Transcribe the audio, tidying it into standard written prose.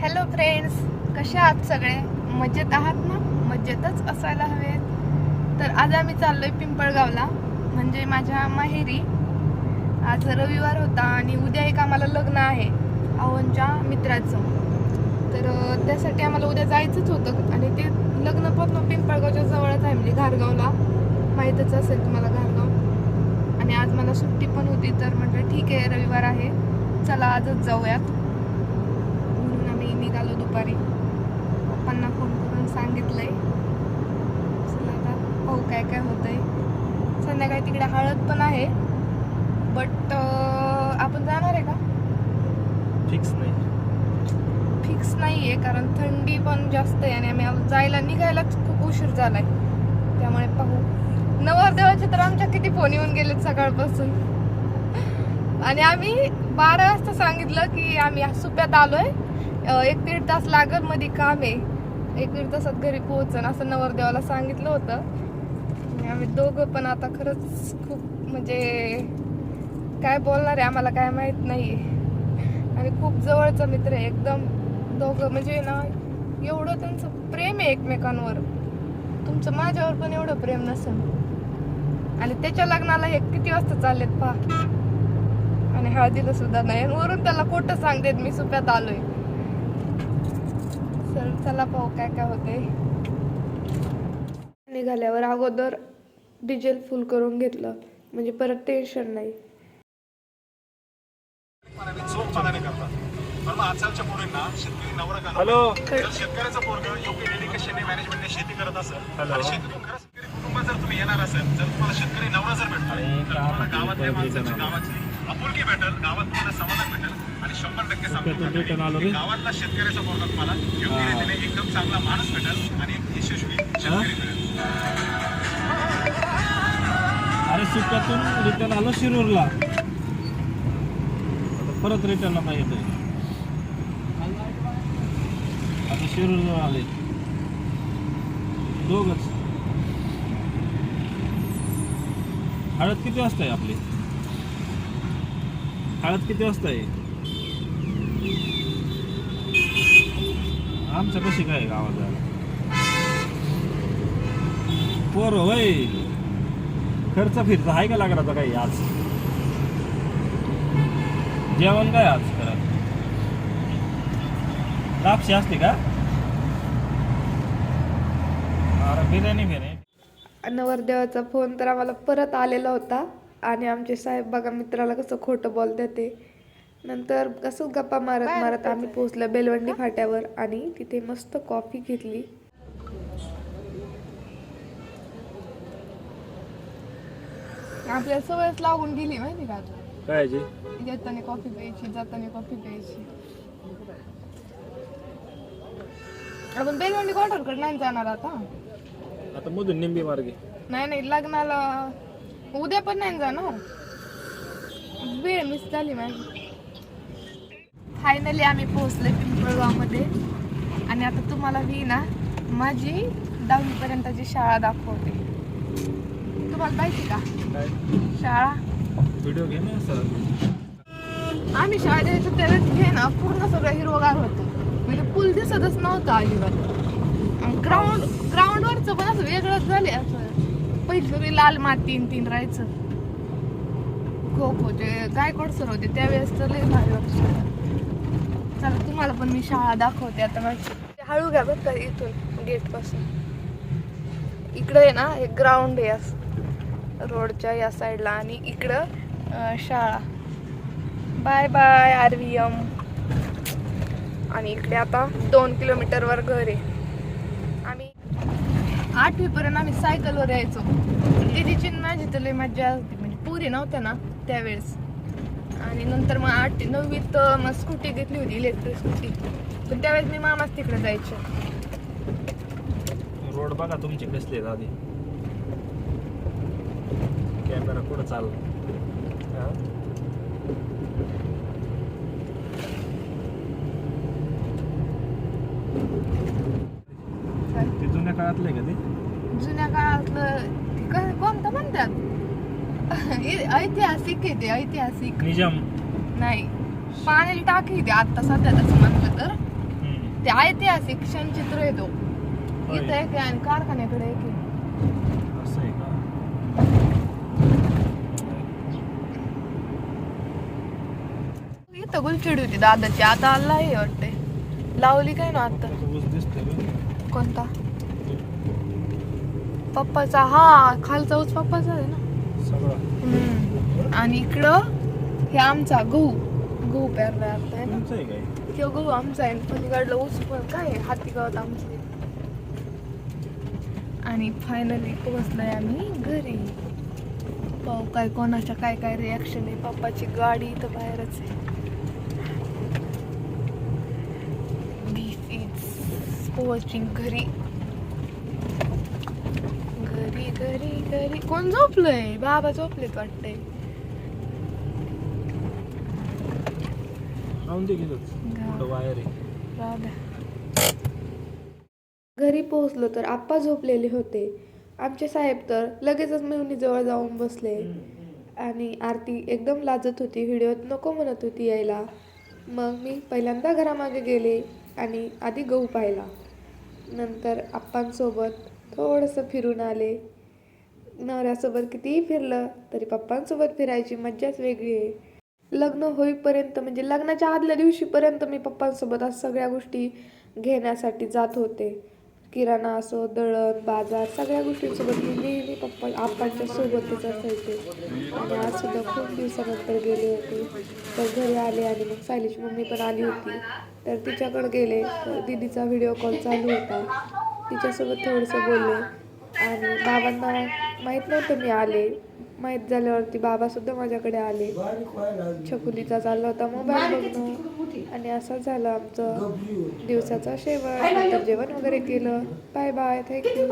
Hello friends, कशा आहात सगळे? मजेत आहात ना? मजेतच असायला हवेत. तर आज आम्ही चाललोय पिंपळगावला, म्हणजे माझ्या माहेरी. आज रविवार होता आणि उद्या एक आम्हाला लग्न आहे अहोंच्या मित्राचं. तर त्यासाठी आम्हाला उद्या जायचंच होतं आणि ते लग्न पण पिंपळगावच्या जवळच आहे, म्हणजे घारगावला. माहीतच असेल तुम्हाला घारगाव. आणि आज मला सुट्टी पण होती, तर म्हटलं ठीक आहे, रविवार आहे, चला आजच जाऊयात. निघालो दुपारी. पप्पांना फोन करून सांगितलंय. चला आता पाहू काय काय होतंय. संध्याकाळी तिकडे हळद पण आहे, बट आपण जाणार आहे का? फिक्स नाही आहे, कारण थंडी पण जास्त आहे आणि आम्ही जायला निघायलाच खूप उशीर झालाय. त्यामुळे पाहू. नवरदेवाचे तर आमच्या किती फोन येऊन गेलेत सकाळपासून. आणि आम्ही 12 वाजता सांगितलं की आम्ही सुप्यात आलोय, 1-1.5 तास लागल, मध्ये काम आहे, 1-1.5 तासात घरी पोहोचन असं नवरदेवाला सांगितलं होतं. आम्ही दोघं पण आता खरंच खूप, म्हणजे काय बोलणार आहे आम्हाला काय माहित नाहीये. आणि खूप जवळचा मित्र आहे एकदम. दोघं म्हणजे ना, एवढं त्यांचं प्रेम आहे एकमेकांवर. तुमचं माझ्यावर पण एवढं प्रेम नसेल. आणि त्याच्या लग्नाला हे किती वाजता चाललेत पहा, आणि हळदीला सुद्धा नाही. वरून त्याला खोटं सांगतेत मी सुप्यात आलोय. चला पाहू काय काय होते. निघाल्यावर अगोदर डिझेल फुल करून घेतलं, म्हणजे परत टेन्शन नाही. हॅलो, शेतकऱ्याचं पोरग योग्य डेडिकेशनने मॅनेजमेंटने शेती करत असेल आणि शेतीतून खरंच कुटुंबात जर तुम्ही येणार असेल, जर तुम्हाला शेतकरी नवरा जर भेटला, तर तुम्हाला गावातल्या माणसाची गावाची आपुलकी भेटेल, गावात तुम्हाला समाधान भेटेल. आणि 100% सांगतो, गावातला शेतकऱ्याचा पोरगा तुम्हाला योग्य रीतीने एकदम चांगला माणूस भेटेल आणि एक यशस्वी शेतकरी भेटेल. अरे सुट्ट्यातून रिटर्न आलो शिरूरला, परत रिटर्न आता येतोय. आता शिरूरला आले दोघच. हळद किती वाजता आहे आपली? हळद किती वाजता आहे? आमच्या कशी काय गावात जायला पोर होय. खर्च फिरचा आहे का लागणार काही? आज जेवण काय आज करत? लापशी असते का? अरे बिर्याणी. नवरदेवाचा फोन तर आम्हाला परत आलेला होता. आणि आमचे साहेब बघा मित्राला कसं खोटं बोलते ते. नंतर कसं गप्पा मारत मारत आम्ही पोहोचलो बेलवंडी फाट्यावर आणि तिथे मस्त कॉफी घेतली. आपल्याला सवयच लागून गेली माहिती का? काय येताना कॉफी प्यायची, जाताना कॉफी प्यायची. आपण बेलवंडी क्वार्टरकडे नाही जाणार आता मधून निंबी मार्गे. नाही, लग्नाला उद्या पण नाही जाणार. वेळ मिस झाली माझी. फायनली आम्ही पोहोचले पिंपळगावमध्ये. आणि आता तुम्हाला मी ना माझी 10वी पर्यंतची शाळा दाखवते. तुम्हाला माहिती का शाळा? व्हिडिओ घे ना सर. आम्ही शाळा जायचो त्यावेळेस घे ना, पूर्ण सगळं हिरवगार होतं, म्हणजे पूल दिसतच नव्हतं अजिबात. ग्राउंडवरचं पण असं वेगळंच झाले. असं पहिली सगळी लाल माती तीन राहायचं. खो खोचे गायकवाड सर होते त्यावेळेस, तर लय भारी वाटतं. चला तुम्हाला पण मी शाळा दाखवते आता माझी. हळू घ्या बरं का इथून गेट पासून. इकडं आहे ना एक ग्राउंड आहे असं रोडच्या या साईडला, आणि इकडं शाळा. Bye bye RVM. आणि इकडे आता 2 किलोमीटरवर घर आहे. आम्ही 8वी पर्यंत आम्ही सायकलवर यायचो. दीदीची माझी तर लय मज्जा होती, म्हणजे पुरी नव्हत्या ना त्यावेळेस. आणि नंतर मग 8वी-9वीत मग स्कूटी घेतली होती, इलेक्ट्रिक स्कूटी. पण त्यावेळेस मी मामाच तिकडे जायचे. रोड बघा तुमचे कसले आधी. कॅमेरा कुठं चालला? ते जुन्या काळातलं आहे का ते? जुन्या काळातलं कोणतं म्हणतात? ऐतिहासिक आहे ते, ऐतिहासिक. निजाम नाही, पाण्याची टाकी ते आता सध्या तसं म्हणलं तर. ते ऐतिहासिक क्षणचित्र आहे तो. होय. इथं एक आहे आणि कारखान्याकडे एक आहे. असं आहे का? इथं गुलछडी होती दादाची, आता आलाय वाटते. लावली काय ना आता. आता ऊस दिसतोय का? कोणता? पप्पाचा. हा, खालचा ऊस पप्पाचा आहे ना. सगळं आणि इकडं हे आमचा गहू पेरलाय आता आहे ना. तुमचं आहे काय? किंवा गहू आमचा आहे. पलीकडलं ऊस पण काय आहे, हाती गावात आमचे. आणि फायनली पोहोचलोय आम्ही घरी. पाहू काय कोणाच्या काय काय रिॲक्शन आहे. पप्पाची गाडी इथं बाहेरच आहे. बीफ इज पोहोचिंग घरी. घरी घरी घरी. कोण झोपलंय? बाबा झोपलेत वाटतंय. राहून दे घेतच कुठं वायर आहे. राहू द्या. घरी पोहोचलो तर आप्पा झोपलेले होते. आमचे साहेब तर लगेचच मेहुणीजवळ जाऊन बसले. आणि आरती एकदम लाजत होती, व्हिडिओत नको म्हणत होती यायला. मग मी पहिल्यांदा घरामागे गेले आणि आधी गहू पाहिला. नंतर आप्पांसोबत थोडंसं फिरून आले. नवऱ्यासोबत कितीही फिरलं तरी पप्पांसोबत फिरायची मज्जाच वेगळी आहे. लग्न होईपर्यंत म्हणजे लग्नाच्या आदल्या दिवशीपर्यंत मी पप्पांसोबत आज सगळ्या गोष्टी घेण्यासाठी जात होते. किराणा असो, दळण, बाजार, सगळ्या गोष्टींसोबत मी नेहमी आप्पांच्या सोबतच असायचे. आणि आज सुद्धा खूप दिवसानंतर गेले होते. तर घरी आले आणि मग सायलीची मम्मी पण आली होती. तर तिच्याकडे गेले तर दीदीचा व्हिडिओ कॉल चालू होता. तिच्यासोबत थोडंसं बोलले. आणि बाबांना माहीत नव्हतं मी आले. माहीत झाल्यावरती बाबासुद्धा माझ्याकडे आले. छकुलीचा चालला होता मोबाईल बघणं. आणि असं झालं आमचं दिवसाचा शेवट. नंतर जेवण वगैरे केलं. Bye bye, thank you.